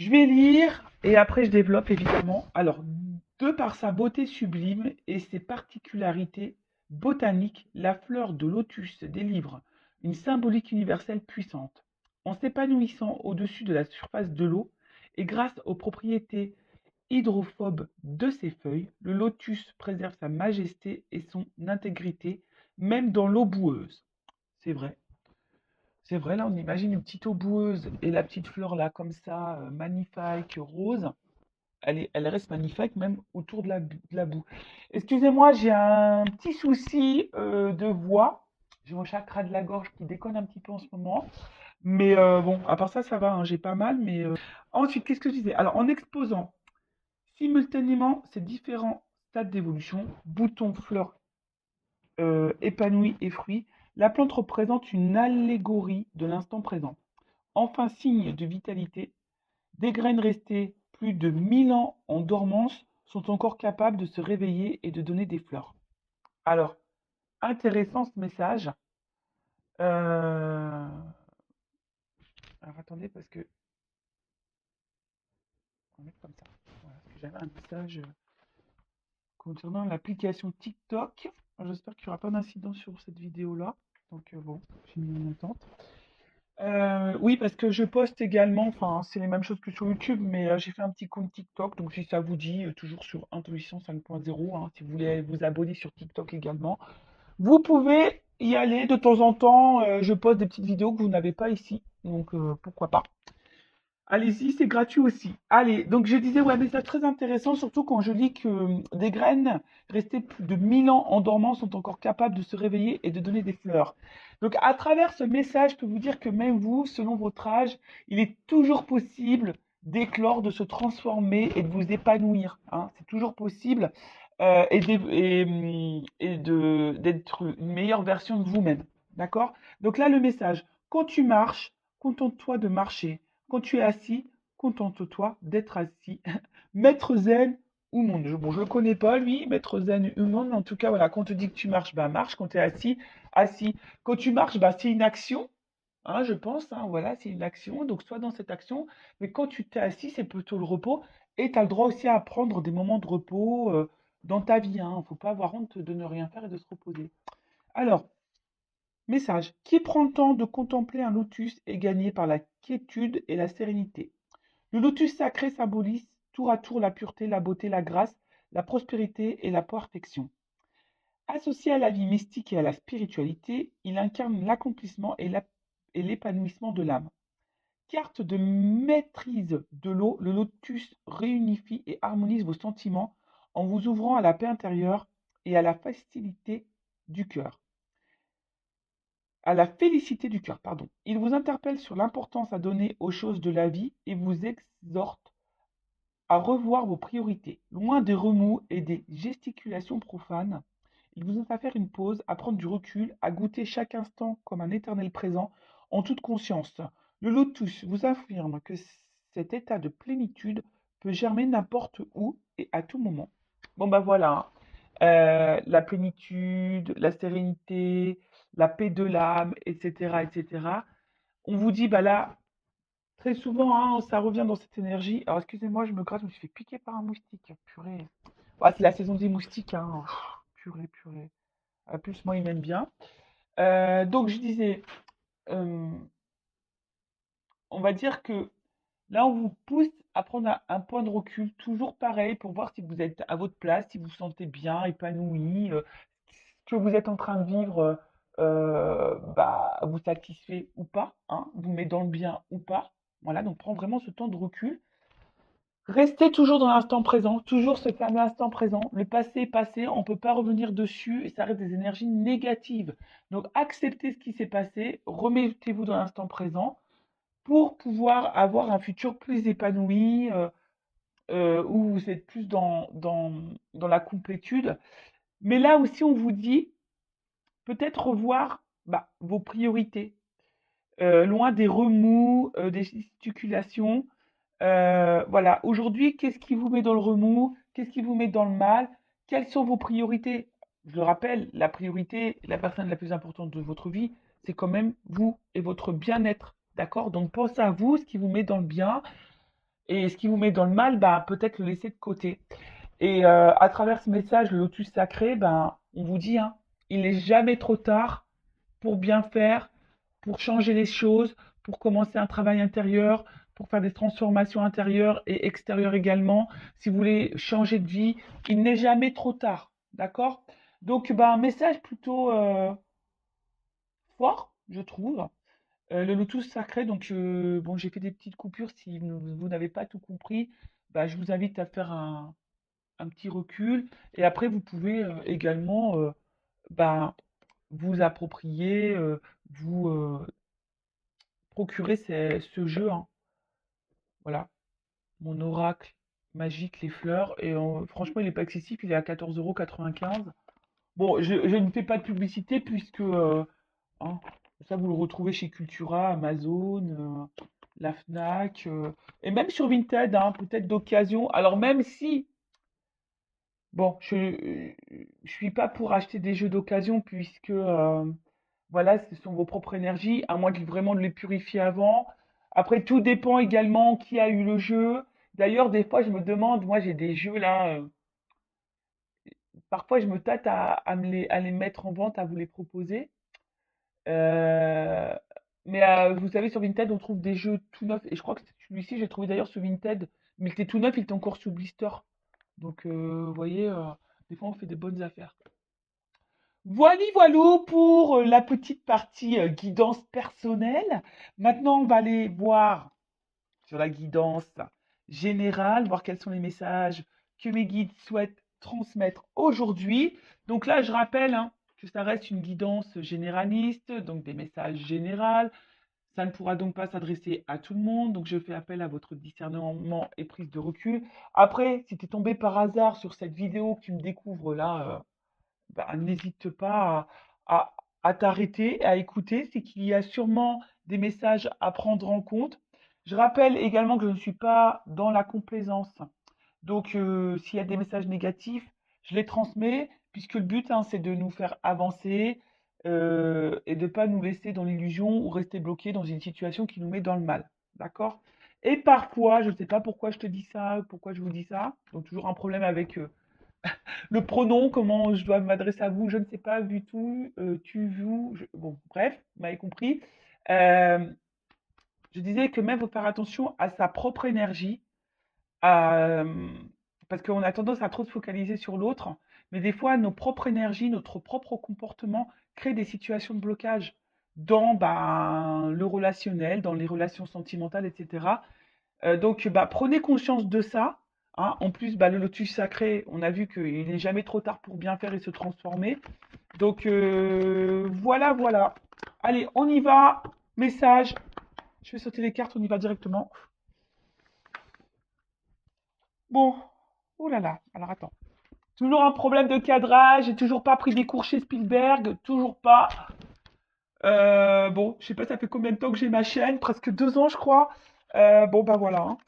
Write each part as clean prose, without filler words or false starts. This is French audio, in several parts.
Je vais lire et après je développe évidemment. Alors, de par sa beauté sublime et ses particularités botaniques, la fleur de lotus délivre une symbolique universelle puissante. En s'épanouissant au-dessus de la surface de l'eau et grâce aux propriétés hydrophobes de ses feuilles, le lotus préserve sa majesté et son intégrité, même dans l'eau boueuse. C'est vrai. C'est vrai, là, on imagine une petite eau boueuse et la petite fleur là, comme ça, magnifique, rose. Elle reste magnifique même autour de la boue. Excusez-moi, j'ai un petit souci de voix. J'ai mon chakra de la gorge qui déconne un petit peu en ce moment. Mais bon, à part ça, ça va, hein, j'ai pas mal. Mais ensuite, qu'est-ce que je disais? Alors, en exposant simultanément ces différents stades d'évolution, boutons, fleurs épanouis et fruits, la plante représente une allégorie de l'instant présent. Enfin, signe de vitalité, des graines restées plus de 1000 ans en dormance sont encore capables de se réveiller et de donner des fleurs. Alors, intéressant ce message. Euh, Alors attendez, parce que on va mettre comme ça. Voilà, parce que j'avais un message concernant l'application TikTok. J'espère qu'il n'y aura pas d'incident sur cette vidéo-là. Donc bon, j'ai mis une attente. Oui, parce que je poste également, enfin, c'est les mêmes choses que sur YouTube, mais j'ai fait un petit compte TikTok, donc si ça vous dit, toujours sur Intuition 5.0, hein, si vous voulez vous abonner sur TikTok également, vous pouvez y aller de temps en temps. Je poste des petites vidéos que vous n'avez pas ici, donc pourquoi pas. Allez-y, c'est gratuit aussi. Allez, donc je disais, ouais, mais c'est très intéressant, surtout quand je lis que des graines restées plus de 1000 ans en dormant sont encore capables de se réveiller et de donner des fleurs. Donc à travers ce message, je peux vous dire que même vous, selon votre âge, il est toujours possible d'éclore, de se transformer et de vous épanouir, hein. C'est toujours possible d'être une meilleure version de vous-même. D'accord? Donc là, le message, quand tu marches, contente-toi de marcher. Quand tu es assis, contente-toi d'être assis. Maître zen ou monde. Bon, je ne le connais pas, lui, maître zen ou monde, mais en tout cas, voilà, quand on te dit que tu marches, bah marche. Quand tu es assis, assis. Quand tu marches, bah c'est une action, hein, je pense, hein, voilà, c'est une action. Donc, sois dans cette action. Mais quand tu t'es assis, c'est plutôt le repos. Et tu as le droit aussi à prendre des moments de repos dans ta vie. Il ne faut pas avoir honte de ne rien faire et de se reposer. Alors, message. Qui prend le temps de contempler un lotus est gagné par la quiétude et la sérénité. Le lotus sacré symbolise tour à tour la pureté, la beauté, la grâce, la prospérité et la perfection. Associé à la vie mystique et à la spiritualité, il incarne l'accomplissement et l'épanouissement de l'âme. Carte de maîtrise de l'eau, le lotus réunifie et harmonise vos sentiments en vous ouvrant à la paix intérieure et à la facilité du cœur. À la félicité du cœur, pardon. Il vous interpelle sur l'importance à donner aux choses de la vie et vous exhorte à revoir vos priorités. Loin des remous et des gesticulations profanes, il vous invite à faire une pause, à prendre du recul, à goûter chaque instant comme un éternel présent, en toute conscience. Le lotus vous affirme que cet état de plénitude peut germer n'importe où et à tout moment. Bon ben voilà, hein. La plénitude, la sérénité, la paix de l'âme, etc., etc. On vous dit, bah là, très souvent, hein, ça revient dans cette énergie. Alors, excusez-moi, je me gratte, je me suis fait piquer par un moustique. Purée. Ouais, c'est la saison des moustiques, hein. Purée, purée. En plus, moi, il m'aime bien. Donc, je disais, euh, on va dire que là, on vous pousse à prendre un point de recul, toujours pareil, pour voir si vous êtes à votre place, si vous vous sentez bien, épanoui, ce que vous êtes en train de vivre, bah, vous satisfait ou pas, hein, vous met dans le bien ou pas. Voilà, donc prends vraiment ce temps de recul. Restez toujours dans l'instant présent, toujours ce fameux instant présent. Le passé est passé, on ne peut pas revenir dessus et ça reste des énergies négatives. Donc acceptez ce qui s'est passé, remettez-vous dans l'instant présent pour pouvoir avoir un futur plus épanoui, où vous êtes plus dans la complétude. Mais là aussi, on vous dit peut-être revoir bah, vos priorités, loin des remous, des gesticulations. Voilà, aujourd'hui, qu'est-ce qui vous met dans le remous? Qu'est-ce qui vous met dans le mal? Quelles sont vos priorités? Je le rappelle, la priorité, la personne la plus importante de votre vie, c'est quand même vous et votre bien-être. D'accord? Donc pensez à vous, ce qui vous met dans le bien. Et ce qui vous met dans le mal, bah, peut-être le laisser de côté. Et à travers ce message, le lotus sacré, ben, on vous dit, hein, il n'est jamais trop tard pour bien faire, pour changer les choses, pour commencer un travail intérieur, pour faire des transformations intérieures et extérieures également. Si vous voulez changer de vie, il n'est jamais trop tard. D'accord? Donc, ben, un message plutôt fort, je trouve. Le lotus sacré, donc bon, j'ai fait des petites coupures. Si vous n'avez pas tout compris, bah, je vous invite à faire un petit recul. Et après, vous pouvez également bah, vous approprier, vous procurer ce jeu, hein. Voilà, mon oracle magique, les fleurs. Et franchement, il n'est pas excessif, il est à 14,95 €. Bon, je ne fais pas de publicité puisque hein, ça, vous le retrouvez chez Cultura, Amazon, la Fnac, et même sur Vinted, hein, peut-être d'occasion. Alors même si, bon, je suis pas pour acheter des jeux d'occasion puisque, voilà, ce sont vos propres énergies, à moins que vraiment de les purifier avant. Après, tout dépend également qui a eu le jeu. D'ailleurs, des fois, je me demande, moi, j'ai des jeux là, parfois, je me tâte à les mettre en vente, à vous les proposer. Euh, mais vous savez, sur Vinted, on trouve des jeux tout neufs. Et je crois que celui-ci, j'ai trouvé d'ailleurs sur Vinted. Mais il était tout neuf, il était encore sous blister. Donc, vous voyez, des fois, on fait des bonnes affaires. Voilà, voilou pour la petite partie guidance personnelle. Maintenant, on va aller voir sur la guidance générale, voir quels sont les messages que mes guides souhaitent transmettre aujourd'hui. Donc là, je rappelle hein, que ça reste une guidance généraliste, donc des messages généraux. Ça ne pourra donc pas s'adresser à tout le monde, donc je fais appel à votre discernement et prise de recul. Après, si tu es tombé par hasard sur cette vidéo que tu me découvres là, bah, n'hésite pas à, à t'arrêter, à écouter. C'est qu'il y a sûrement des messages à prendre en compte. Je rappelle également que je ne suis pas dans la complaisance. Donc, s'il y a des messages négatifs, je les transmets, puisque le but, hein, c'est de nous faire avancer et de ne pas nous laisser dans l'illusion ou rester bloqué dans une situation qui nous met dans le mal. D'accord? Et parfois, je ne sais pas pourquoi je te dis ça, pourquoi je vous dis ça, donc toujours un problème avec le pronom, comment je dois m'adresser à vous, je ne sais pas du tout, tu, vous, bon, bref, vous m'avez compris. Euh, je disais que même faut faire attention à sa propre énergie, à- parce qu'on a tendance à trop se focaliser sur l'autre, mais des fois, nos propres énergies, notre propre comportement crée des situations de blocage dans ben, le relationnel, dans les relations sentimentales, etc. Donc, bah, prenez conscience de ça, hein. En plus, bah, le lotus sacré, on a vu qu'il n'est jamais trop tard pour bien faire et se transformer. Donc, voilà, voilà. Allez, on y va. Message. Je vais sauter les cartes, on y va directement. Bon. Oh là là. Alors, attends. Toujours un problème de cadrage. J'ai toujours pas pris des cours chez Spielberg. Toujours pas. Bon, je sais pas, ça fait combien de temps que j'ai ma chaîne? Presque 2 ans, je crois. Bon, bah voilà, hein.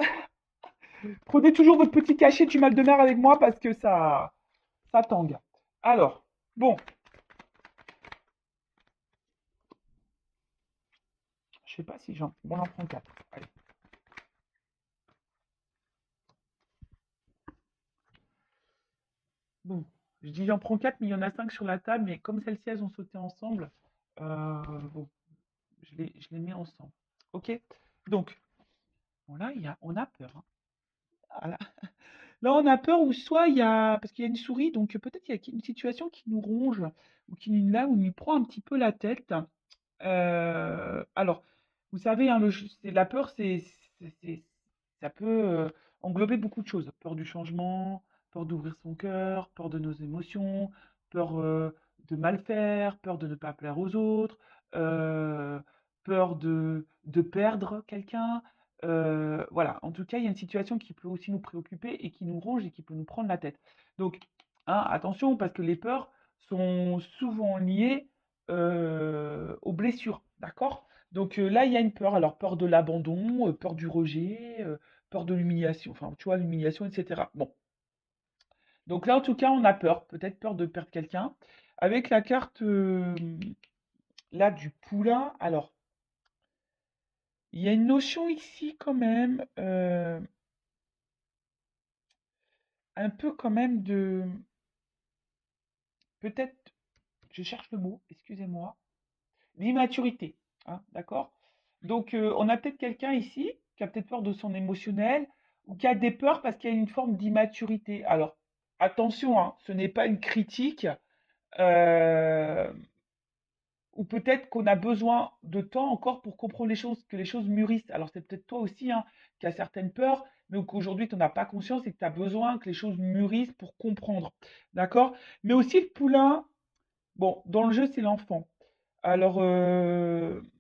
Prenez toujours votre petit cachet du mal de mer avec moi parce que ça tangue. Alors, bon, je sais pas si j'en. Bon, j'en prends 4. Allez. Bon, je dis j'en prends 4, mais il y en a 5 sur la table. Mais comme celles-ci, elles ont sauté ensemble, bon, je les mets ensemble. Ok? Donc, bon, là, on a peur, hein. Voilà. Là, on a peur ou soit il y a. Parce qu'il y a une souris, donc peut-être qu'il y a une situation qui nous ronge ou qui nous, là, où nous prend un petit peu la tête. Alors, vous savez, hein, la peur, ça peut englober beaucoup de choses. Peur du changement, peur d'ouvrir son cœur, peur de nos émotions, peur de mal faire, peur de ne pas plaire aux autres, euh, peur de perdre quelqu'un. Voilà, en tout cas, il y a une situation qui peut aussi nous préoccuper et qui nous ronge et qui peut nous prendre la tête. Donc, hein, attention, parce que les peurs sont souvent liées aux blessures, d'accord? Donc là, il y a une peur. Alors, peur de l'abandon, peur du rejet, peur de l'humiliation, enfin, tu vois, l'humiliation, etc. Bon, donc là, en tout cas, on a peur, peut-être peur de perdre quelqu'un. Avec la carte là du poulain, alors, il y a une notion ici quand même. un peu quand même de, peut-être, je cherche le mot, excusez-moi, d'immaturité, hein, d'accord? Donc, on a peut-être quelqu'un ici qui a peut-être peur de son émotionnel ou qui a des peurs parce qu'il y a une forme d'immaturité. Alors, attention, hein, ce n'est pas une critique, euh, ou peut-être qu'on a besoin de temps encore pour comprendre les choses, que les choses mûrissent. Alors, c'est peut-être toi aussi, hein, qui as certaines peurs, mais qu'aujourd'hui, tu n'en as pas conscience et que tu as besoin que les choses mûrissent pour comprendre. D'accord? Mais aussi, le poulain, bon, dans le jeu, c'est l'enfant. Alors,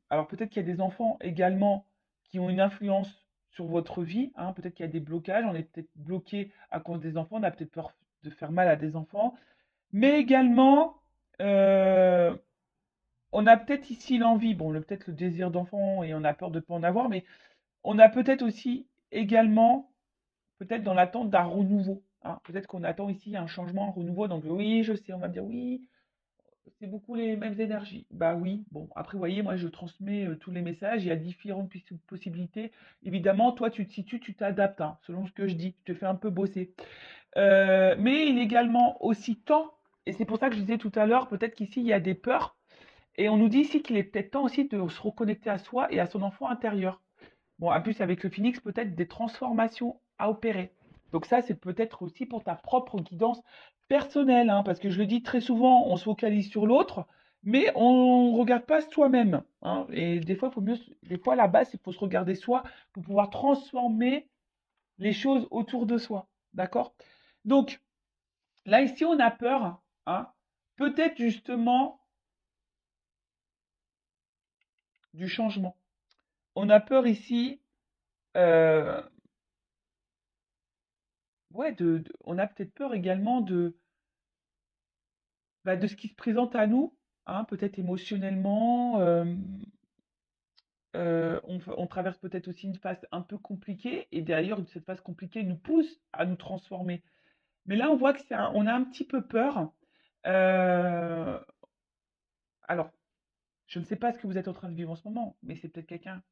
alors peut-être qu'il y a des enfants également qui ont une influence sur votre vie, hein. Peut-être qu'il y a des blocages, on est peut-être bloqué à cause des enfants, on a peut-être peur de faire mal à des enfants. Mais également, euh, on a peut-être ici l'envie, bon, peut-être le désir d'enfant et on a peur de ne pas en avoir, mais on a peut-être aussi également, peut-être dans l'attente d'un renouveau, hein. Peut-être qu'on attend ici un changement, un renouveau. Donc oui, je sais, on va me dire oui, c'est beaucoup les mêmes énergies. Bah oui, bon, après, vous voyez, moi, je transmets tous les messages, il y a différentes possibilités. Évidemment, toi, tu te situes, tu t'adaptes, hein, selon ce que je dis, tu te fais un peu bosser. Mais il est également aussi temps, et c'est pour ça que je disais tout à l'heure, peut-être qu'ici, il y a des peurs, et on nous dit ici qu'il est peut-être temps aussi de se reconnecter à soi et à son enfant intérieur. Bon, en plus, avec le phoenix, peut-être des transformations à opérer. Donc ça, c'est peut-être aussi pour ta propre guidance personnelle, hein, parce que je le dis très souvent, on se focalise sur l'autre, mais on ne regarde pas soi-même, hein. Et des fois, il faut mieux, des fois, la base, il faut se regarder soi pour pouvoir transformer les choses autour de soi. D'accord? Donc, là, ici, on a peur, hein, peut-être justement du changement. On a peur ici, euh, ouais, on a peut-être peur également de ce qui se présente à nous, hein, peut-être émotionnellement. On traverse peut-être aussi une phase un peu compliquée, et d'ailleurs, cette phase compliquée nous pousse à nous transformer. Mais là, on voit que on a un petit peu peur. Euh, alors, je ne sais pas ce que vous êtes en train de vivre en ce moment, mais c'est peut-être quelqu'un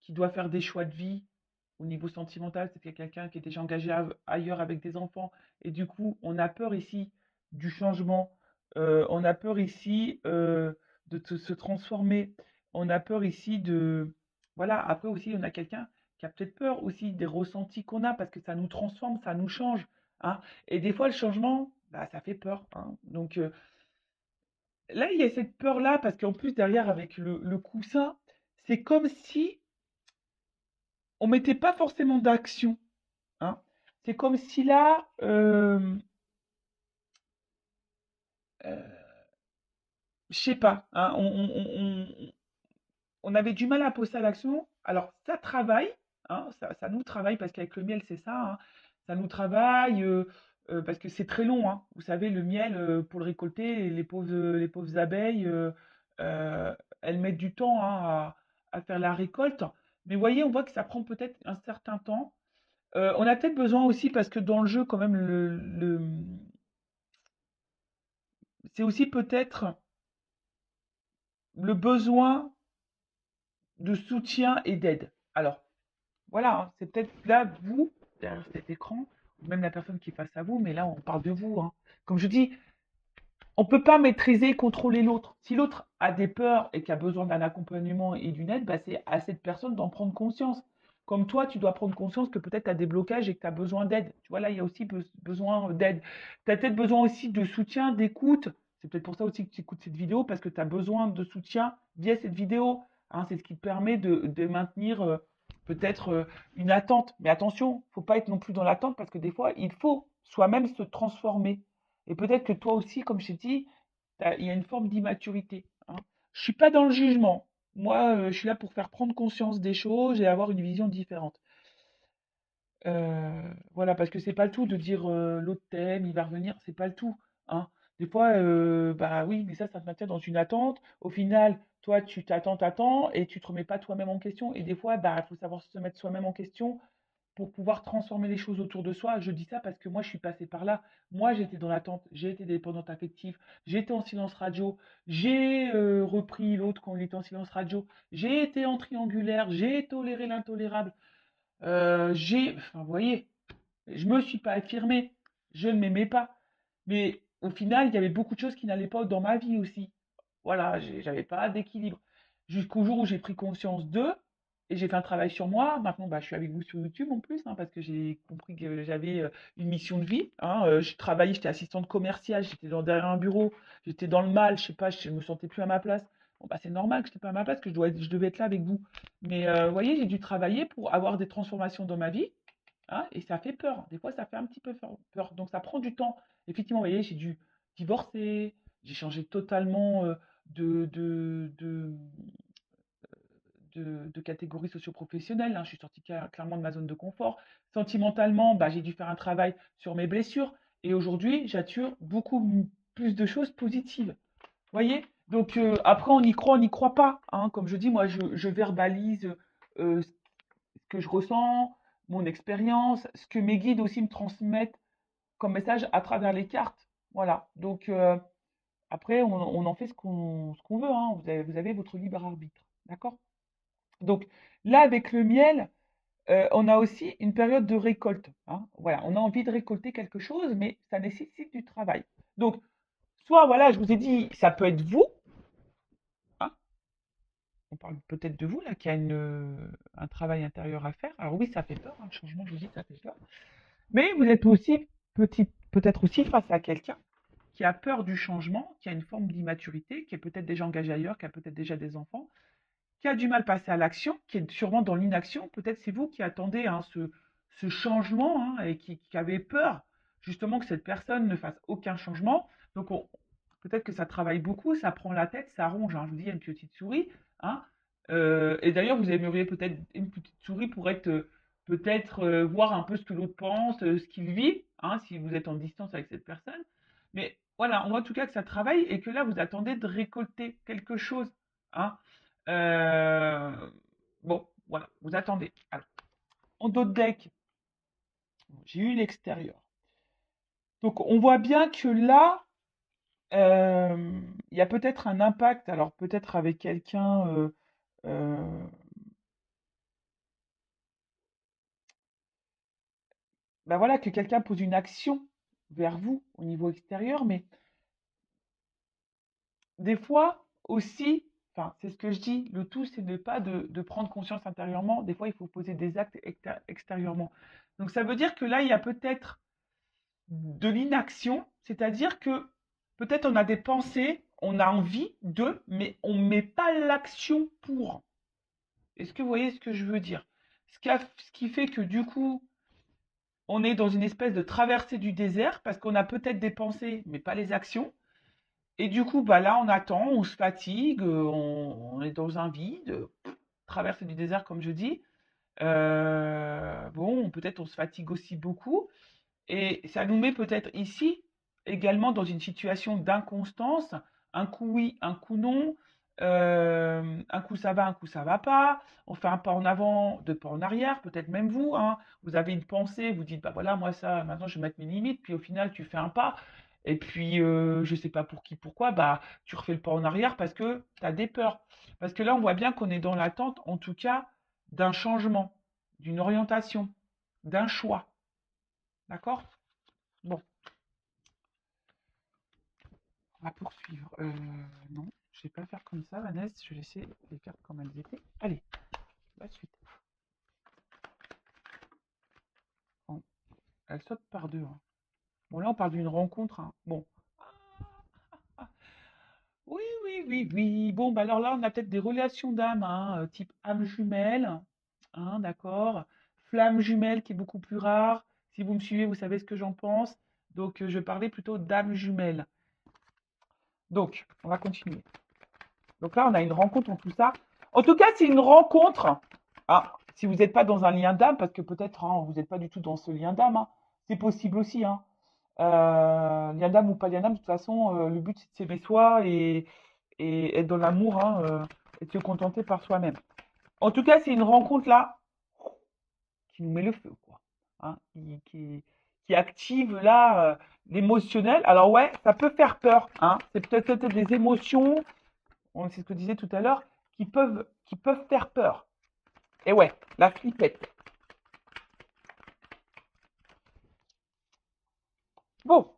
qui doit faire des choix de vie au niveau sentimental, c'est quelqu'un qui est déjà engagé ailleurs avec des enfants, et du coup, on a peur ici du changement, on a peur ici se transformer, on a peur ici de... Voilà, après aussi, on a quelqu'un qui a peut-être peur aussi des ressentis qu'on a, parce que ça nous transforme, ça nous change, hein. Et des fois, le changement, bah, ça fait peur, hein. Donc là, il y a cette peur-là, parce qu'en plus, derrière, avec le coussin, c'est comme si on mettait pas forcément d'action, hein. C'est comme si là, je sais pas, hein, on avait du mal à passer à l'action. Alors, ça travaille, hein, ça nous travaille, parce qu'avec le miel, c'est ça, hein, ça nous travaille, parce que c'est très long, hein. Vous savez, le miel, pour le récolter, les pauvres abeilles, euh, elles mettent du temps, hein, à faire la récolte. Mais vous voyez, on voit que ça prend peut-être un certain temps. On a peut-être besoin aussi, parce que dans le jeu, quand même, c'est aussi peut-être le besoin de soutien et d'aide. Alors, voilà, hein, c'est peut-être là, vous, derrière cet écran, ou même la personne qui est face à vous, mais là, on parle de vous, hein. Comme je dis, on ne peut pas maîtriser et contrôler l'autre. Si l'autre a des peurs et qui a besoin d'un accompagnement et d'une aide, bah, c'est à cette personne d'en prendre conscience. Comme toi, tu dois prendre conscience que peut-être tu as des blocages et que tu as besoin d'aide. Tu vois, là, il y a aussi besoin d'aide. Tu as peut-être besoin aussi de soutien, d'écoute. C'est peut-être pour ça aussi que tu écoutes cette vidéo, parce que tu as besoin de soutien via cette vidéo, hein. C'est ce qui te permet de maintenir peut-être une attente. Mais attention, il ne faut pas être non plus dans l'attente, parce que des fois, il faut soi-même se transformer. Et peut-être que toi aussi, comme je t'ai dit, il y a une forme d'immaturité, hein. Je suis pas dans le jugement. Moi, je suis là pour faire prendre conscience des choses et avoir une vision différente. Voilà, parce que c'est pas le tout de dire l'autre t'aime, il va revenir, c'est pas le tout, hein. Des fois, bah oui, mais ça te maintient dans une attente. Au final, toi, tu t'attends et tu te remets pas toi-même en question. Et des fois, bah, il faut savoir se mettre soi-même en question pour pouvoir transformer les choses autour de soi. Je dis ça parce que moi, je suis passée par là. Moi, j'étais dans l'attente, j'ai été dépendante affective, j'étais en silence radio, j'ai repris l'autre quand il était en silence radio, j'ai été en triangulaire, j'ai toléré l'intolérable, enfin, vous voyez, je me suis pas affirmée. Je ne m'aimais pas. Mais au final, il y avait beaucoup de choses qui n'allaient pas dans ma vie aussi. Voilà, j'avais pas d'équilibre. Jusqu'au jour où j'ai pris conscience d'eux et j'ai fait un travail sur moi. Maintenant, bah, je suis avec vous sur YouTube en plus, hein, parce que j'ai compris que j'avais une mission de vie. Hein. Je travaillais, j'étais assistante commerciale, j'étais derrière un bureau, j'étais dans le mal, je sais pas, je me sentais plus à ma place. Bon, bah, c'est normal que je n'étais pas à ma place, que je devais être là avec vous. Mais vous voyez, j'ai dû travailler pour avoir des transformations dans ma vie. Hein, et ça fait peur. Des fois, ça fait un petit peu peur. Donc, ça prend du temps. Effectivement, vous voyez, j'ai dû divorcer, j'ai changé totalement de, de, de, de catégorie socio-professionnelle. Hein. Je suis sortie clairement de ma zone de confort. Sentimentalement, bah, j'ai dû faire un travail sur mes blessures. Et aujourd'hui, j'attire beaucoup plus de choses positives. Vous voyez? Donc, après, on n'y croit pas. Hein. Comme je dis, moi, je verbalise ce que je ressens, mon expérience, ce que mes guides aussi me transmettent comme message à travers les cartes. Voilà. Donc, après, on en fait ce qu'on veut. Hein. Vous avez votre libre arbitre. D'accord? Donc, là, avec le miel, on a aussi une période de récolte. Hein. Voilà. On a envie de récolter quelque chose, mais ça nécessite du travail. Donc, soit, voilà, je vous ai dit, ça peut être vous. Hein, on parle peut-être de vous, là, qui a un travail intérieur à faire. Alors oui, ça fait peur. Hein, le changement, je vous dis, ça fait peur. Mais vous êtes aussi peut-être aussi face à quelqu'un qui a peur du changement, qui a une forme d'immaturité, qui est peut-être déjà engagé ailleurs, qui a peut-être déjà des enfants, qui a du mal à passer à l'action, qui est sûrement dans l'inaction. Peut-être c'est vous qui attendez hein, ce changement hein, et qui avez peur justement que cette personne ne fasse aucun changement. Donc peut-être que ça travaille beaucoup, ça prend la tête, ça ronge. Hein. Je vous dis, il y a une petite souris. Hein. Et d'ailleurs, vous aimeriez peut-être une petite souris pour être peut-être voir un peu ce que l'autre pense, ce qu'il vit, hein, si vous êtes en distance avec cette personne. Mais voilà, on voit en tout cas que ça travaille et que là, vous attendez de récolter quelque chose. Hein. Euh, bon, voilà, vous attendez. Alors, en dos de deck, j'ai eu l'extérieur. Donc, on voit bien que là, il y a peut-être un impact, alors peut-être avec quelqu'un, euh, ben voilà, que quelqu'un pose une action vers vous au niveau extérieur, mais des fois aussi, enfin, c'est ce que je dis, le tout, c'est de pas de prendre conscience intérieurement. Des fois, il faut poser des actes extérieurement. Donc, ça veut dire que là, il y a peut-être de l'inaction, c'est-à-dire que peut-être on a des pensées, on a envie de, mais on ne met pas l'action pour. Est-ce que vous voyez ce que je veux dire? Ce qui fait que du coup, on est dans une espèce de traversée du désert parce qu'on a peut-être des pensées, mais pas les actions. Et du coup, bah là, on attend, on se fatigue, on est dans un vide, traversée du désert, comme je dis. Bon, peut-être on se fatigue aussi beaucoup. Et ça nous met peut-être ici également dans une situation d'inconstance, un coup oui, un coup non, un coup ça va, un coup ça va pas, on fait un pas en avant, deux pas en arrière, peut-être même vous, hein, vous avez une pensée, vous dites, bah voilà, moi ça, maintenant je vais mettre mes limites, puis au final tu fais un pas, et puis je sais pas pour qui, pourquoi, bah tu refais le pas en arrière parce que tu as des peurs. Parce que là, on voit bien qu'on est dans l'attente, en tout cas, d'un changement, d'une orientation, d'un choix. D'accord? Bon, on va poursuivre. Non, je ne vais pas faire comme ça, Vanessa. Je vais laisser les cartes comme elles étaient. Allez, la suite. Bon, elle saute par deux. Hein. Bon, là, on parle d'une rencontre. Hein. Bon. Ah, oui, oui, oui, oui. Bon, bah alors là, on a peut-être des relations d'âme, hein, type âme jumelle. Hein, d'accord. Flamme jumelle qui est beaucoup plus rare. Si vous me suivez, vous savez ce que j'en pense. Donc, je parlais plutôt d'âme jumelle. Donc, on va continuer. Donc là, on a une rencontre en tout ça. En tout cas, c'est une rencontre. Ah, si vous n'êtes pas dans un lien d'âme, parce que peut-être hein, vous n'êtes pas du tout dans ce lien d'âme, hein, c'est possible aussi. Hein. Lien d'âme ou pas lien d'âme, de toute façon, le but c'est de s'aimer soi et être dans l'amour hein, et de se contenter par soi-même. En tout cas, c'est une rencontre là qui nous met le feu, quoi. Hein, qui active là l'émotionnel. Alors ouais, ça peut faire peur. Hein. C'est peut-être des émotions c'est ce que je disais tout à l'heure, qui peuvent faire peur. Et ouais, la flippette. Bon,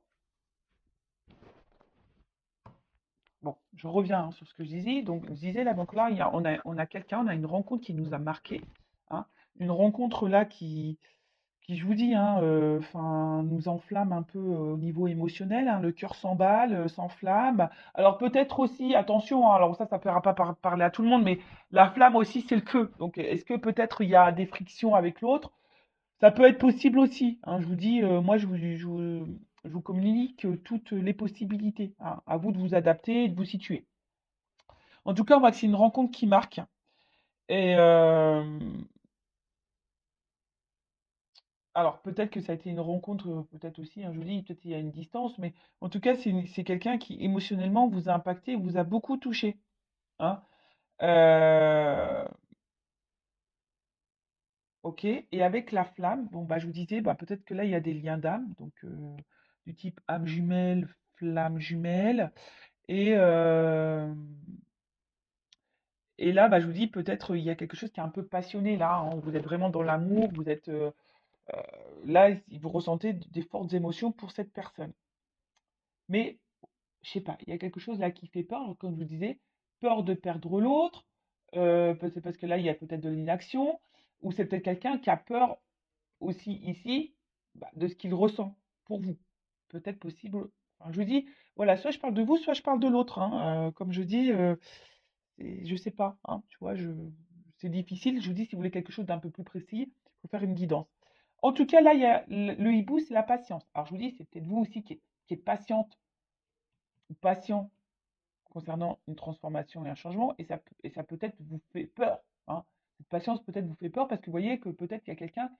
bon, je reviens hein, sur ce que je disais. Donc, je disais là, donc là, on a quelqu'un, on a une rencontre qui nous a marqué, hein. Une rencontre là qui je vous dis, hein, enfin, nous enflamme un peu au niveau émotionnel, hein, le cœur s'emballe, s'enflamme. Alors peut-être aussi, attention, hein, alors ça ne pourra pas parler à tout le monde, mais la flamme aussi, c'est le feu. Donc est-ce que peut-être il y a des frictions avec l'autre? Ça peut être possible aussi, hein, je vous dis, moi je vous communique toutes les possibilités, hein. À vous de vous adapter et de vous situer. En tout cas, on voit que c'est une rencontre qui marque. Et alors, peut-être que ça a été une rencontre, peut-être aussi, hein, je vous dis, peut-être il y a une distance, mais en tout cas, c'est quelqu'un qui émotionnellement vous a impacté, vous a beaucoup touché, hein. Euh, ok. Et avec la flamme, bon, bah, je vous disais, bah, peut-être que là, il y a des liens d'âme, donc du type âme jumelle, flamme jumelle. Et, euh, et là, bah, je vous dis, peut-être il y a quelque chose qui est un peu passionné là, hein. Vous êtes vraiment dans l'amour, vous êtes euh, là, vous ressentez des fortes émotions pour cette personne. Mais je sais pas, il y a quelque chose là qui fait peur, comme je vous disais, peur de perdre l'autre, c'est parce que là, il y a peut-être de l'inaction, ou c'est peut-être quelqu'un qui a peur aussi ici bah, de ce qu'il ressent pour vous. Peut-être possible. Enfin, je vous dis, voilà, soit je parle de vous, soit je parle de l'autre, hein. Comme je dis, je sais pas, hein, tu vois, c'est difficile. Je vous dis, si vous voulez quelque chose d'un peu plus précis, il faut faire une guidance. En tout cas, là, il y a le hibou, c'est la patience. Alors, je vous dis, c'est peut-être vous aussi qui êtes patiente ou patient concernant une transformation et un changement, et ça peut-être vous fait peur, hein. Cette patience peut-être vous fait peur parce que vous voyez que peut-être qu'il y a quelqu'un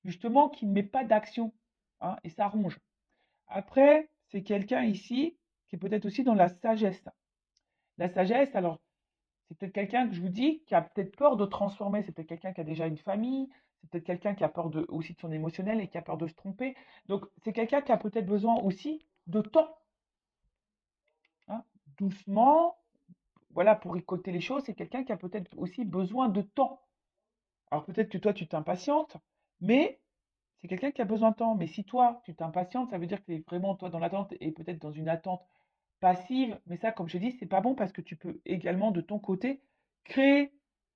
justement qui ne met pas d'action, hein, et ça ronge. Après, c'est quelqu'un ici qui est peut-être aussi dans la sagesse. La sagesse, alors, c'est peut-être quelqu'un que je vous dis qui a peut-être peur de transformer, c'est peut-être quelqu'un qui a déjà une famille, c'est peut-être quelqu'un qui a peur aussi de son émotionnel et qui a peur de se tromper. Donc, c'est quelqu'un qui a peut-être besoin aussi de temps, hein, doucement, voilà, pour récolter les choses, c'est quelqu'un qui a peut-être aussi besoin de temps. Alors peut-être que toi, tu t'impatientes, mais c'est quelqu'un qui a besoin de temps. Mais si toi, tu t'impatientes, ça veut dire que tu es vraiment, toi, dans l'attente et peut-être dans une attente passive. Mais ça, comme je dis, c'est pas bon parce que tu peux également, de ton côté, créer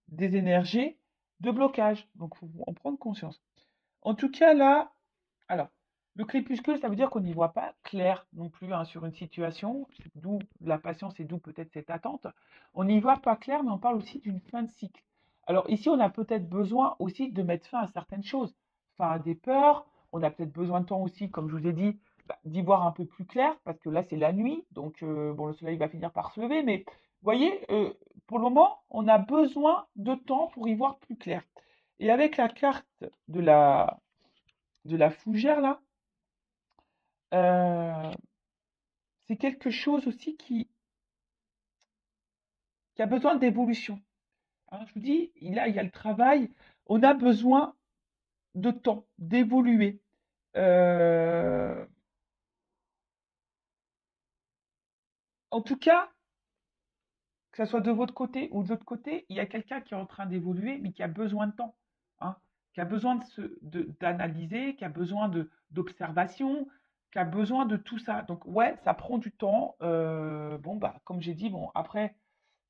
des énergies de blocage. Donc, il faut en prendre conscience. En tout cas, là, alors, le crépuscule, ça veut dire qu'on n'y voit pas clair non plus hein, sur une situation, d'où la patience et d'où peut-être cette attente. On n'y voit pas clair, mais on parle aussi d'une fin de cycle. Alors ici, on a peut-être besoin aussi de mettre fin à certaines choses, fin à des peurs. On a peut-être besoin de temps aussi, comme je vous ai dit, bah, d'y voir un peu plus clair, parce que là, c'est la nuit, donc bon, le soleil va finir par se lever, mais vous voyez, pour le moment, on a besoin de temps pour y voir plus clair. Et avec la carte de la fougère, là, euh, c'est quelque chose aussi qui a besoin d'évolution, hein. Je vous dis, là, il y a le travail. On a besoin de temps, d'évoluer. Euh, En tout cas, que ce soit de votre côté ou de l'autre côté, il y a quelqu'un qui est en train d'évoluer, mais qui a besoin de temps, hein, qui a besoin d'analyser, qui a besoin d'observation, qui a besoin de tout ça. Donc, ouais, ça prend du temps. Bon, bah, comme j'ai dit, bon, après,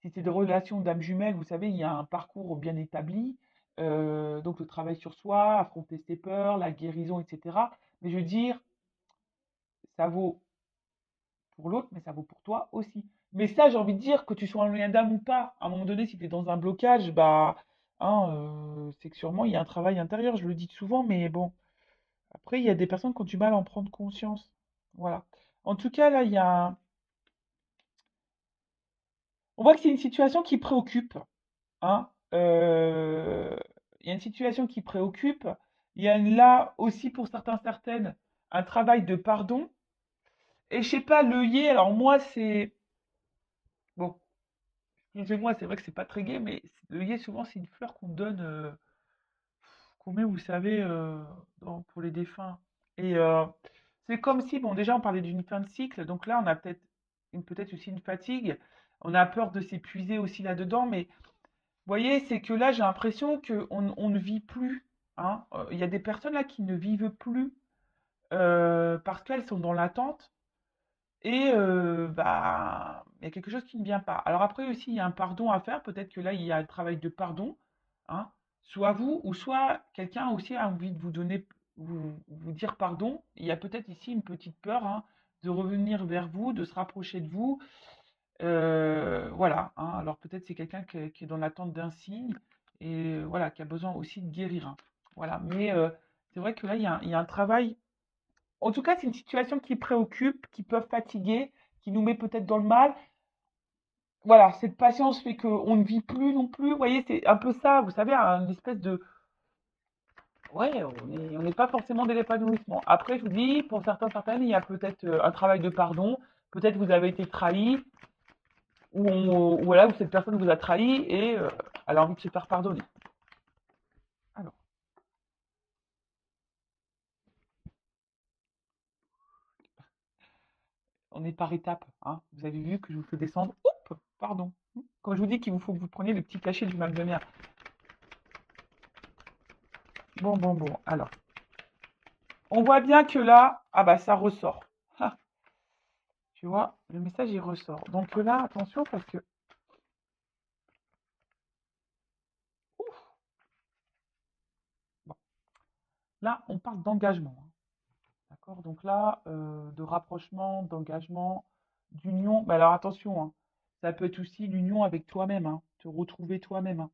si c'est des relations d'âme jumelle, vous savez, il y a un parcours bien établi. Donc, le travail sur soi, affronter ses peurs, la guérison, etc. Mais je veux dire, ça vaut pour l'autre, mais ça vaut pour toi aussi. Mais ça, j'ai envie de dire, que tu sois en lien d'âme ou pas, à un moment donné, si tu es dans un blocage, bah, hein, c'est que sûrement il y a un travail intérieur, je le dis souvent, mais bon. Après, il y a des personnes qui ont du mal à en prendre conscience. Voilà. En tout cas, là, on voit que c'est une situation qui préoccupe, hein. Il y a une situation qui préoccupe. Il y a là aussi, pour certains, certaines, un travail de pardon. Et je sais pas, l'œillet, alors moi, c'est. Bon, excusez-moi, c'est vrai que c'est pas très gai, mais l'œillet, souvent, c'est une fleur qu'on donne, qu'on met, vous savez, pour les défunts. Et c'est comme si, bon, déjà, on parlait d'une fin de cycle, donc là, on a peut-être aussi une fatigue. On a peur de s'épuiser aussi là-dedans, mais vous voyez, c'est que là, j'ai l'impression qu'on on ne vit plus, hein. Il y a des personnes là qui ne vivent plus. parce qu'elles sont dans l'attente et bah, il y a quelque chose qui ne vient pas. Alors après aussi, il y a un pardon à faire. Peut-être que là, il y a un travail de pardon, hein. Soit vous ou soit quelqu'un aussi a envie de vous donner, vous dire pardon. Il y a peut-être ici une petite peur, hein, de revenir vers vous, de se rapprocher de vous. Voilà, hein. Alors peut-être c'est quelqu'un qui est dans l'attente d'un signe et voilà, qui a besoin aussi de guérir, hein. Voilà, mais c'est vrai que là, il y a un travail. En tout cas, c'est une situation qui préoccupe, qui peut fatiguer, qui nous met peut-être dans le mal. Voilà, cette patience fait qu'on ne vit plus non plus. Vous voyez, c'est un peu ça, vous savez, une espèce de... Ouais, on n'est pas forcément dans l'épanouissement. Après, je vous dis, pour certains, certaines, il y a peut-être un travail de pardon. Peut-être vous avez été trahi, ou voilà, où cette personne vous a trahi et elle a envie de se faire pardonner. Alors, on est par étapes, hein. Vous avez vu que je vous fais descendre. Oups, pardon. Quand je vous dis qu'il vous faut que vous preniez le petit cachet du mal de mer. Bon, bon, bon. Alors, on voit bien que là, ah bah ça ressort. Ah, tu vois, le message il ressort. Donc là, attention parce que ouf, bon, là, on parle d'engagement, hein. D'accord? Donc là, de rapprochement, d'engagement, d'union. Mais alors attention, hein, ça peut être aussi l'union avec toi-même, hein, te retrouver toi-même, hein.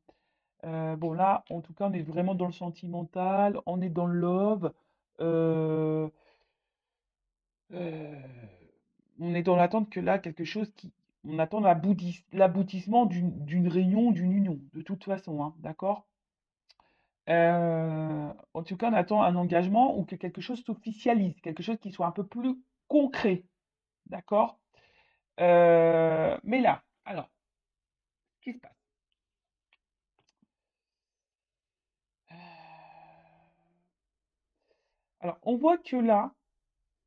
Bon là, en tout cas, on est vraiment dans le sentimental, on est dans le love, euh, euh, on est dans l'attente que là, quelque chose qui, on attend l'aboutissement d'une réunion, d'une union, de toute façon, hein, d'accord? En tout cas, on attend un engagement ou que quelque chose s'officialise, quelque chose qui soit un peu plus concret, d'accord? Mais là, alors, qu'est-ce qui se passe? Alors, on voit que là,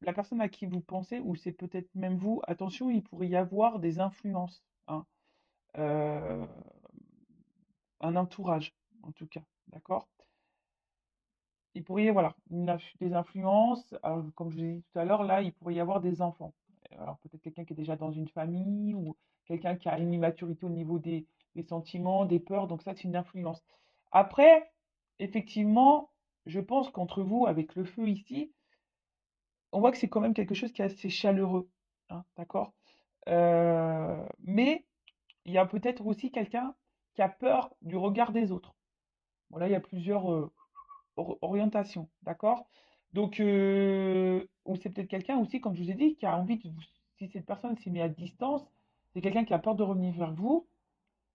la personne à qui vous pensez, ou c'est peut-être même vous, attention, il pourrait y avoir des influences, hein, euh, un entourage, en tout cas, d'accord? Il pourrait y avoir, voilà, des influences. Alors, comme je l'ai dit tout à l'heure, là, il pourrait y avoir des enfants. Alors, peut-être quelqu'un qui est déjà dans une famille ou quelqu'un qui a une immaturité au niveau des sentiments, des peurs. Donc, ça, c'est une influence. Après, effectivement, je pense qu'entre vous, avec le feu ici, on voit que c'est quand même quelque chose qui est assez chaleureux, hein, d'accord? Mais il y a peut-être aussi quelqu'un qui a peur du regard des autres. Bon, là, il y a plusieurs orientation, d'accord? Donc, ou c'est peut-être quelqu'un aussi, comme je vous ai dit, qui a envie de si cette personne s'est mise à distance, c'est quelqu'un qui a peur de revenir vers vous,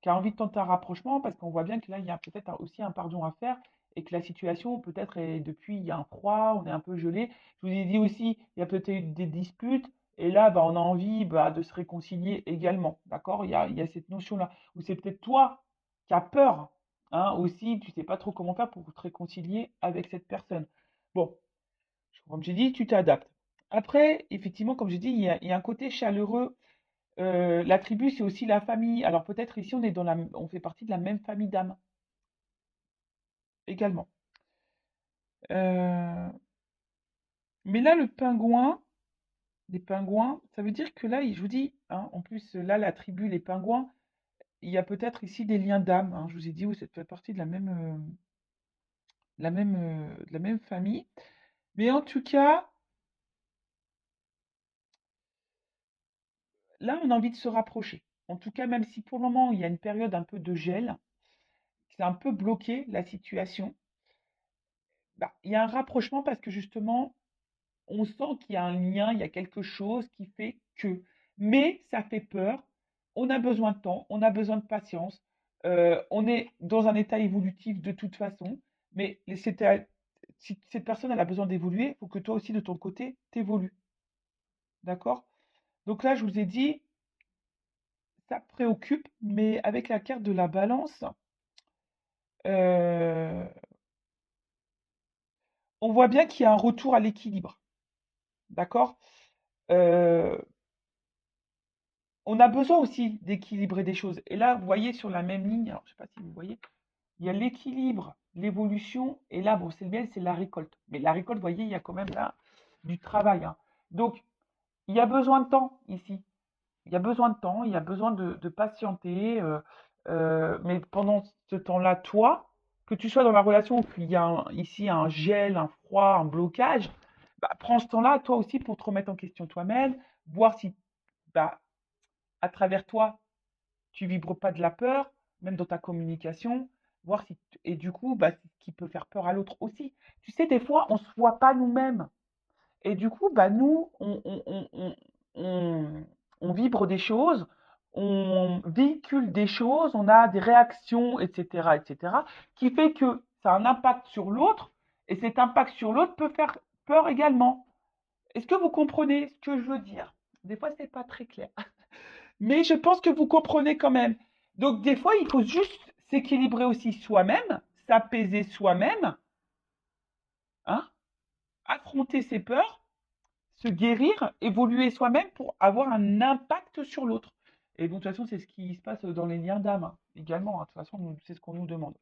qui a envie de tenter un rapprochement, parce qu'on voit bien que là, il y a peut-être aussi un pardon à faire, et que la situation, peut-être, est depuis, il y a un froid, on est un peu gelé. Je vous ai dit aussi, il y a peut-être eu des disputes, et là, bah, on a envie bah, de se réconcilier également, d'accord? Il y a cette notion-là, ou c'est peut-être toi qui as peur, hein, aussi, tu sais pas trop comment faire pour te réconcilier avec cette personne. Bon, comme j'ai dit, tu t'adaptes. Après, effectivement, comme j'ai dit, il y a un côté chaleureux. La tribu, c'est aussi la famille. Alors peut-être ici, on fait partie de la même famille d'âmes également. Euh, mais là, les pingouins, ça veut dire que là, je vous dis, hein, en plus, là, la tribu, les pingouins, il y a peut-être ici des liens d'âme, hein. Je vous ai dit, oui, ça fait partie de la même famille. Mais en tout cas, là, on a envie de se rapprocher. En tout cas, même si pour le moment, il y a une période un peu de gel, c'est un peu bloqué la situation, bah, il y a un rapprochement parce que justement, on sent qu'il y a un lien, il y a quelque chose qui fait que. Mais ça fait peur. On a besoin de temps, on a besoin de patience. On est dans un état évolutif de toute façon. Mais si cette personne elle a besoin d'évoluer, il faut que toi aussi de ton côté t'évolues. D'accord? Donc là, je vous ai dit, ça préoccupe, mais avec la carte de la balance, euh, on voit bien qu'il y a un retour à l'équilibre. D'accord? Euh, on a besoin aussi d'équilibrer des choses. Et là, vous voyez sur la même ligne, alors je ne sais pas si vous voyez, il y a l'équilibre, l'évolution, et là, bon, c'est bien, c'est la récolte. Mais la récolte, vous voyez, il y a quand même là. du travail, hein. Donc, il y a besoin de temps ici. Il y a besoin de temps, il y a besoin de patienter. Mais pendant ce temps-là, toi, que tu sois dans la relation, qu'il y a ici un gel, un froid, un blocage, bah, prends ce temps-là, toi aussi, pour te remettre en question toi-même, voir si bah, à travers toi, tu vibres pas de la peur, même dans ta communication, voir si et du coup, bah, c'est ce qui peut faire peur à l'autre aussi. Tu sais, des fois, on se voit pas nous-mêmes. Et du coup, bah, nous, on- on vibre des choses, on véhicule des choses, on a des réactions, etc., qui fait que ça a un impact sur l'autre, et cet impact sur l'autre peut faire peur également. Est-ce que vous comprenez ce que je veux dire? Des fois, c'est pas très clair, mais je pense que vous comprenez quand même. Donc, des fois, il faut juste s'équilibrer aussi soi-même, s'apaiser soi-même, hein, affronter ses peurs, se guérir, évoluer soi-même pour avoir un impact sur l'autre. Et bon, de toute façon, c'est ce qui se passe dans les liens d'âme, hein, également, hein. De toute façon, c'est ce qu'on nous demande.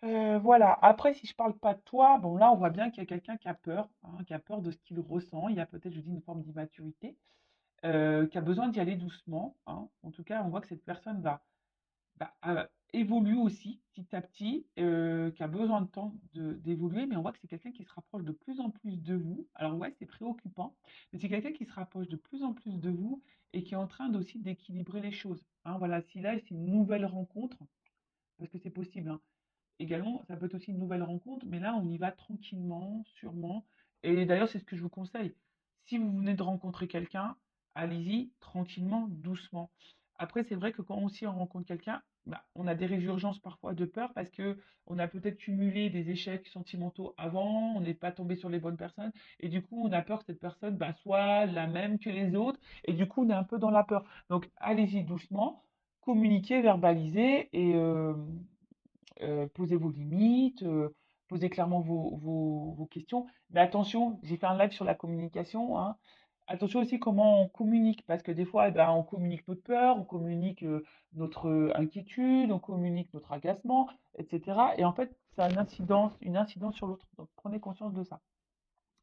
Voilà. Après, si je parle pas de toi, bon, là, on voit bien qu'il y a quelqu'un qui a peur, hein, qui a peur de ce qu'il ressent. Il y a peut-être, je dis, une forme d'immaturité, qui a besoin d'y aller doucement, hein. En tout cas, on voit que cette personne va évolue aussi petit à petit, qui a besoin de temps d'évoluer, mais on voit que c'est quelqu'un qui se rapproche de plus en plus de vous. Alors ouais, c'est préoccupant, mais c'est quelqu'un qui se rapproche de plus en plus de vous et qui est en train aussi d'équilibrer les choses, hein. Voilà, si là, c'est une nouvelle rencontre, parce que c'est possible, hein. Également, ça peut être aussi une nouvelle rencontre, mais là, on y va tranquillement, sûrement. Et d'ailleurs, c'est ce que je vous conseille. Si vous venez de rencontrer quelqu'un, allez-y tranquillement, doucement. Après, c'est vrai que quand aussi on rencontre quelqu'un, bah, on a des résurgences parfois de peur parce que on a peut-être cumulé des échecs sentimentaux avant, on n'est pas tombé sur les bonnes personnes, et du coup, on a peur que cette personne bah, soit la même que les autres, et du coup, on est un peu dans la peur. Donc, allez-y doucement, communiquez, verbalisez, et posez vos limites, posez clairement vos questions. Mais attention, j'ai fait un live sur la communication, hein. Attention aussi comment on communique, parce que des fois, eh ben, on communique notre peur, on communique notre inquiétude, on communique notre agacement, etc. Et en fait, ça a une incidence sur l'autre. Donc, prenez conscience de ça.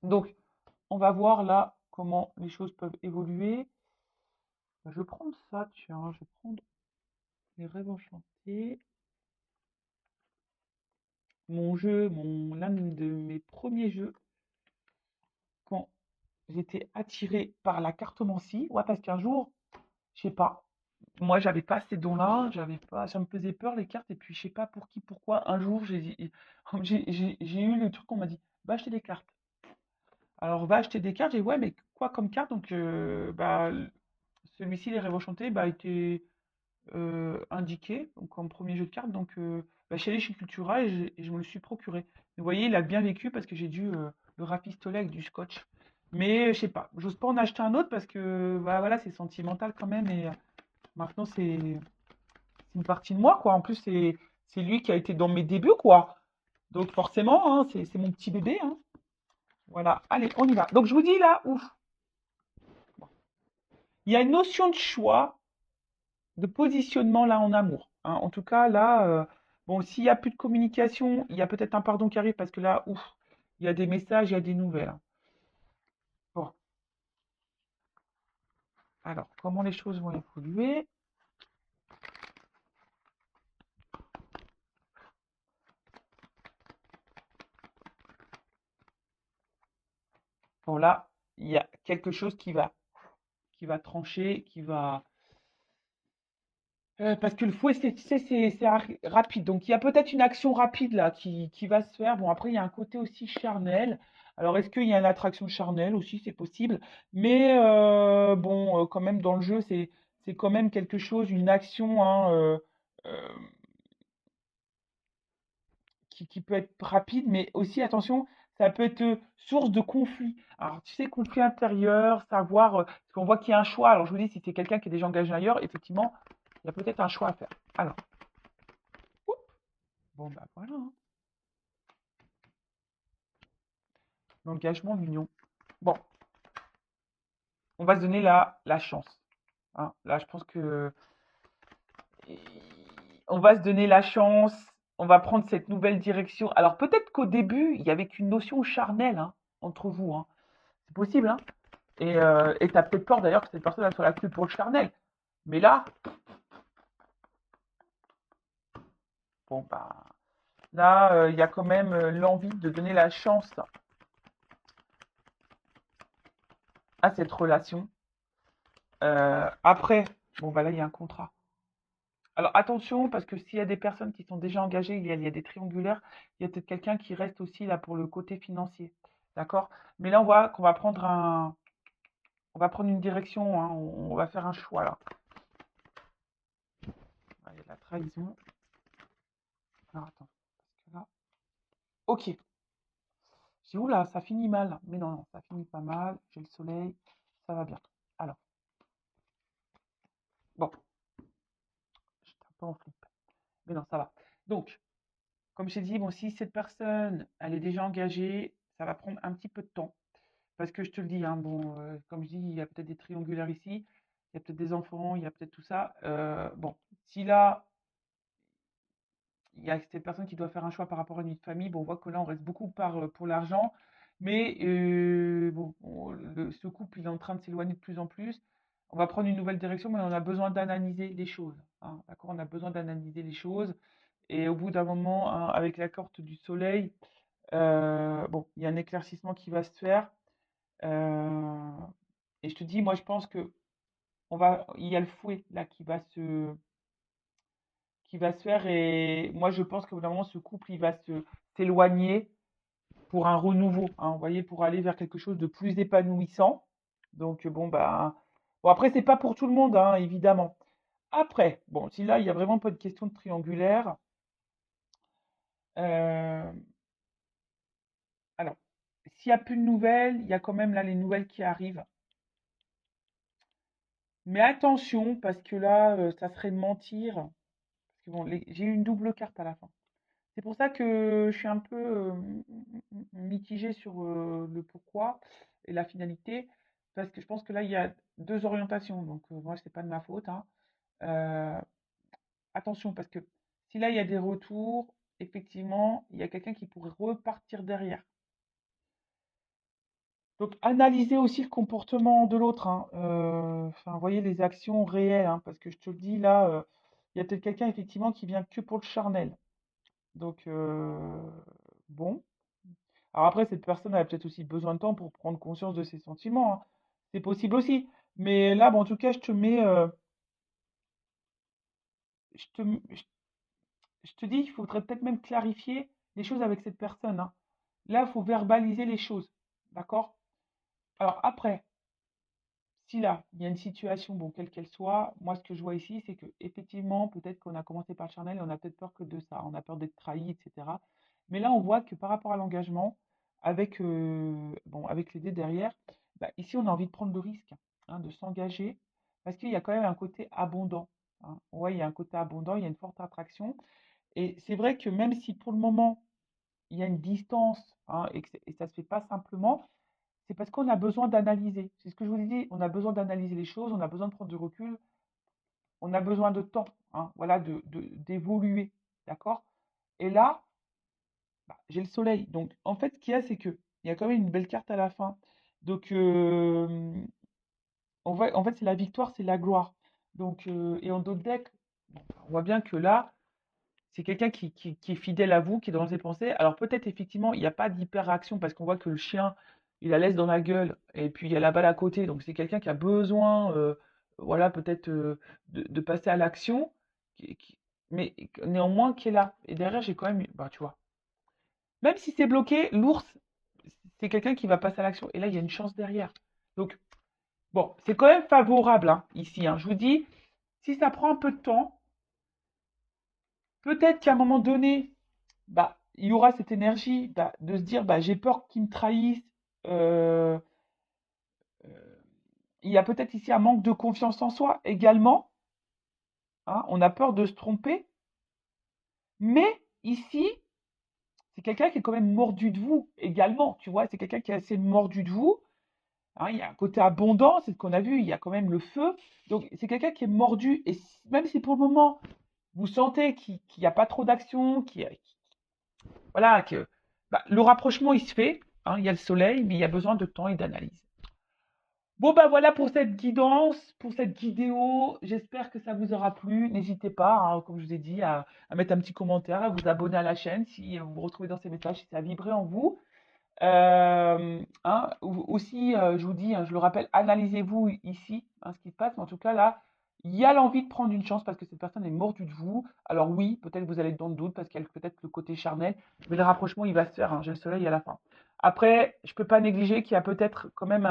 Donc, on va voir là comment les choses peuvent évoluer. Je vais prendre ça, tiens, je vais prendre les rêves enchantés. L'un de mes premiers jeux, quand j'étais attirée par la cartomancie. Ouais, parce qu'un jour, je sais pas, moi j'avais pas ces dons-là, j'avais pas, ça me faisait peur les cartes, et puis je sais pas pour qui, pourquoi, un jour j'ai eu le truc, on m'a dit, va acheter des cartes. Alors va acheter des cartes, j'ai dit, ouais, mais quoi comme carte? Donc bah, celui-ci, les Rêves Enchantés, bah, était indiqué donc en premier jeu de cartes. Donc bah, je suis allée chez Cultura et je me le suis procuré. Vous voyez, il a bien vécu parce que j'ai dû le rafistoler avec du scotch. Mais je sais pas, j'ose pas en acheter un autre parce que bah, voilà, c'est sentimental quand même. Et maintenant, c'est une partie de moi, quoi. En plus, c'est lui qui a été dans mes débuts, quoi. Donc forcément, hein, c'est mon petit bébé, hein. Voilà, allez, on y va. Donc je vous dis là, ouf, il y a une notion de choix, de positionnement là en amour, hein. En tout cas, là, bon, s'il n'y a plus de communication, il y a peut-être un pardon qui arrive parce que là, ouf, il y a des messages, il y a des nouvelles, hein. Bon, alors, comment les choses vont évoluer? Bon, là, il y a quelque chose qui va trancher, parce que le fouet, tu sais, c'est rapide. Donc, il y a peut-être une action rapide là qui va se faire. Bon, après, il y a un côté aussi charnel. Alors, est-ce qu'il y a une attraction charnelle aussi? C'est possible. Mais bon, quand même, dans le jeu, c'est quand même quelque chose, une action, hein, euh, qui peut être rapide, mais aussi, attention, ça peut être source de conflit. Alors, tu sais, conflit intérieur, savoir, parce qu'on voit qu'il y a un choix. Alors, je vous dis, si c'est quelqu'un qui est déjà engagé ailleurs, effectivement, il y a peut-être un choix à faire. Alors, bon, bah voilà, hein. L'engagement, l'union. Bon, on va se donner la chance, hein. Là, je pense que on va se donner la chance, on va prendre cette nouvelle direction. Alors, peut-être qu'au début, il y avait qu'une notion charnelle, hein. entre vous, hein. C'est possible, hein. Et tu as peut-être peur d'ailleurs que cette personne elle soit là que pour le charnel. Mais là, bon, bah, là, il y a quand même l'envie de donner la chance à cette relation. Après, bon, bah là, il y a un contrat. Alors attention, parce que s'il y a des personnes qui sont déjà engagées, il y a des triangulaires, il y a peut-être quelqu'un qui reste aussi là pour le côté financier. D'accord? Mais là, on voit qu'on va prendre on va prendre une direction, hein, on va faire un choix là. Ah, il y a de la trahison. Alors attends, parce que là. Ok. J'ai oula, ça finit mal. Mais non, non, ça finit pas mal. J'ai le soleil, ça va bien. Alors, bon, j'étais un peu en flip. Mais non, ça va. Donc, comme j'ai dit, bon, si cette personne, elle est déjà engagée, ça va prendre un petit peu de temps. Parce que je te le dis, hein, bon, comme je dis, il y a peut-être des triangulaires ici, il y a peut-être des enfants, il y a peut-être tout ça. Bon, si là, il y a cette personne qui doit faire un choix par rapport à une vie de famille, bon, on voit que là, on reste beaucoup pour l'argent. Mais bon, ce couple, il est en train de s'éloigner de plus en plus. On va prendre une nouvelle direction, mais on a besoin d'analyser les choses, hein, d'accord? On a besoin d'analyser les choses. Et au bout d'un moment, hein, avec la carte du soleil, bon, il y a un éclaircissement qui va se faire. Euh, et je te dis, moi, je pense que il y a le fouet là qui va se faire. Et moi, je pense qu'au bout d'un moment, ce couple, il va s'éloigner pour un renouveau, hein, vous voyez, pour aller vers quelque chose de plus épanouissant. Donc, bon, bah, bon, après, c'est pas pour tout le monde, hein, évidemment. Après, bon, si là, il y a vraiment pas de question de triangulaire, euh, alors, s'il n'y a plus de nouvelles, il y a quand même là les nouvelles qui arrivent. Mais attention, parce que là, ça serait mentir. Parce que bon, j'ai eu une double carte à la fin. C'est pour ça que je suis un peu mitigée sur le pourquoi et la finalité. Parce que je pense que là, il y a deux orientations. Donc, moi, c'est pas de ma faute, hein. Euh, attention, parce que si là, il y a des retours, effectivement, il y a quelqu'un qui pourrait repartir derrière. Donc, analysez aussi le comportement de l'autre, hein. Enfin, voyez les actions réelles, hein, parce que je te le dis, là, il y a peut-être quelqu'un, effectivement, qui vient que pour le charnel. Donc, bon. Alors après, cette personne elle a peut-être aussi besoin de temps pour prendre conscience de ses sentiments, hein. C'est possible aussi. Mais là, bon, en tout cas, je te, je te dis, il faudrait peut-être même clarifier les choses avec cette personne, hein. Là, il faut verbaliser les choses. D'accord? Alors après, si là, il y a une situation, bon, quelle qu'elle soit, moi, ce que je vois ici, c'est que effectivement, peut-être qu'on a commencé par le charnel et on a peut-être peur que de ça. On a peur d'être trahi, etc. Mais là, on voit que par rapport à l'engagement, bon, avec les dés derrière, bah, ici, on a envie de prendre le risque, hein, de s'engager, parce qu'il y a quand même un côté abondant, hein. Ouais, il y a un côté abondant, il y a une forte attraction. Et c'est vrai que même si pour le moment, il y a une distance, hein, et ça ne se fait pas simplement, c'est parce qu'on a besoin d'analyser. C'est ce que je vous ai dit, on a besoin d'analyser les choses, on a besoin de prendre du recul, on a besoin de temps, hein, voilà, d'évoluer. D'accord? Et là, bah, j'ai le soleil. Donc, en fait, ce qu'il y a, c'est que il y a quand même une belle carte à la fin. Donc, en fait, c'est la victoire, c'est la gloire. Donc, et en d'autres decks, bon, on voit bien que là, c'est quelqu'un qui est fidèle à vous, qui est dans ses pensées. Alors peut-être effectivement, il n'y a pas d'hyper-réaction parce qu'on voit que le chien, il la laisse dans la gueule et puis il y a la balle à côté. Donc c'est quelqu'un qui a besoin, voilà, peut-être de passer à l'action, mais néanmoins qui est là. Et derrière, j'ai quand même, bah, tu vois, même si c'est bloqué, l'ours, c'est quelqu'un qui va passer à l'action. Et là, il y a une chance derrière. Donc, bon, c'est quand même favorable, hein, ici, hein. Je vous dis, si ça prend un peu de temps, peut-être qu'à un moment donné, bah, il y aura cette énergie bah, de se dire bah, j'ai peur qu'ils me trahissent. Euh, euh, il y a peut-être ici un manque de confiance en soi également, hein. On a peur de se tromper, mais ici, c'est quelqu'un qui est quand même mordu de vous également. Tu vois, c'est quelqu'un qui est assez mordu de vous, hein. Il y a un côté abondant, c'est ce qu'on a vu, il y a quand même le feu. Donc, c'est quelqu'un qui est mordu, et même si pour le moment, vous sentez qu'il n'y a pas trop d'action, voilà, que bah, le rapprochement il se fait, hein, il y a le soleil, mais il y a besoin de temps et d'analyse. Bon, bah voilà pour cette guidance, pour cette vidéo. J'espère que ça vous aura plu. N'hésitez pas, hein, comme je vous ai dit, à mettre un petit commentaire, à vous abonner à la chaîne si vous vous retrouvez dans ces messages, si ça a vibré en vous. Aussi, je vous dis, hein, je le rappelle, analysez-vous ici, hein, ce qui se passe. Mais en tout cas, là, il y a l'envie de prendre une chance parce que cette personne est mordue de vous. Alors oui, peut-être que vous allez être dans le doute parce qu'il y a peut-être le côté charnel, mais le rapprochement, il va se faire, hein. J'ai le soleil à la fin. Après, je peux pas négliger qu'il y a peut-être quand même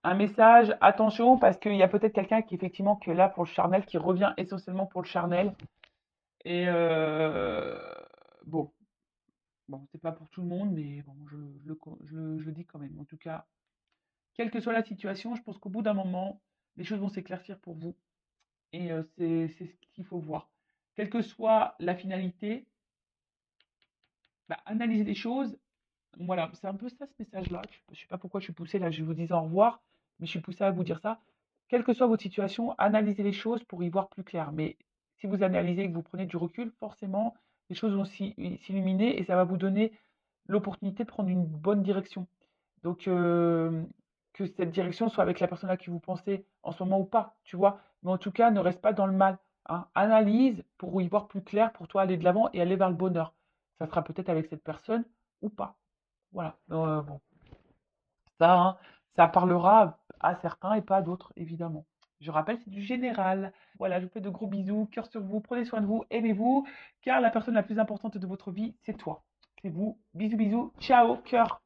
un message, attention, parce qu'il y a peut-être quelqu'un qui effectivement qui est là pour le charnel, qui revient essentiellement pour le charnel. Et bon, bon, c'est pas pour tout le monde, mais bon, je le dis quand même. En tout cas, quelle que soit la situation, je pense qu'au bout d'un moment, les choses vont s'éclaircir pour vous. Et c'est ce qu'il faut voir. Quelle que soit la finalité, bah, analyser les choses. Voilà, c'est un peu ça ce message-là. Je ne sais pas pourquoi je suis poussée là, je vous dis au revoir, mais je suis poussée à vous dire ça. Quelle que soit votre situation, analysez les choses pour y voir plus clair. Mais si vous analysez et que vous prenez du recul, forcément, les choses vont s'illuminer et ça va vous donner l'opportunité de prendre une bonne direction. Donc, que cette direction soit avec la personne à qui vous pensez en ce moment ou pas, tu vois. Mais en tout cas, ne reste pas dans le mal, hein. Analyse pour y voir plus clair, pour toi aller de l'avant et aller vers le bonheur. Ça sera peut-être avec cette personne ou pas. Voilà. Bon, ça, hein, ça parlera à certains et pas à d'autres, évidemment. Je rappelle, c'est du général. Voilà, je vous fais de gros bisous, cœur sur vous, prenez soin de vous, aimez-vous, car la personne la plus importante de votre vie, c'est toi. C'est vous. Bisous, bisous, ciao, cœur.